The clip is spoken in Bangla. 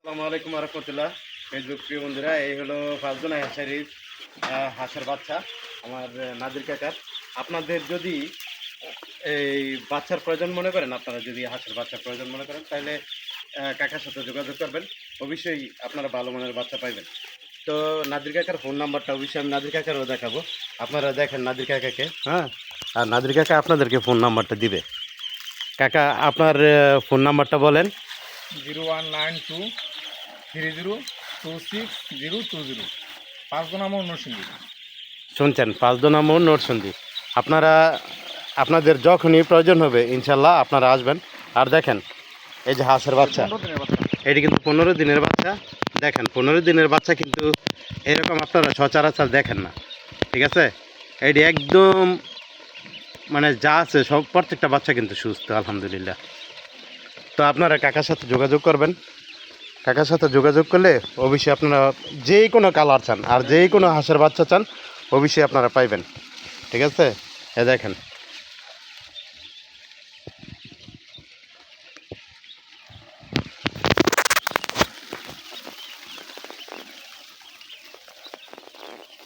আসসালামু আলাইকুম রহমতুল্লাহ। ফেসবুক প্রিয় বন্ধুরা, এই হলো ফাল্গুনা হ্যাচারির হাঁসের বাচ্চা আমার নাজির কাকার। আপনাদের যদি এই বাচ্চার প্রয়োজন মনে করেন, আপনারা যদি হাঁসের বাচ্চার প্রয়োজন মনে করেন, তাহলে কাকার সাথে যোগাযোগ করবেন। অবশ্যই আপনারা ভালো মানের বাচ্চা পাইবেন। তো নাজির কাকার ফোন নাম্বারটা অবশ্যই আমি নাজির কাকারও দেখাবো। আপনারা দেখেন নাজির কাকাকে, হ্যাঁ, আর নাজির কাকা আপনাদেরকে ফোন নাম্বারটা দিবে। কাকা, আপনার ফোন নাম্বারটা বলেন। 019230262020 পাঁচদোনা মোড় নরসিংদী। শুনছেন, 5 নম্বর নোটসন্দি। আপনারা আপনাদের যখনই প্রয়োজন হবে ইনশাল্লাহ আপনারা আসবেন। আর দেখেন, এই যে হাঁসের বাচ্চা, 15 দিনের বাচ্চা। এটি কিন্তু 15 দিনের বাচ্চা। দেখেন, 15 দিনের বাচ্চা কিন্তু এরকম আপনারা সচরাচর দেখেন না, ঠিক আছে? এটি একদম মানে যা আছে সব, প্রত্যেকটা বাচ্চা কিন্তু সুস্থ আলহামদুলিল্লাহ। তো আপনারা কাকার সাথে যোগাযোগ করবেন। কাকার সাথে যোগাযোগ করলে অবশ্যই আপনারা যেই কোনো কালার চান আর যেই কোনো হাঁসের বাচ্চা চান অবশ্যই আপনারা পাইবেন, ঠিক আছে? এ দেখেন।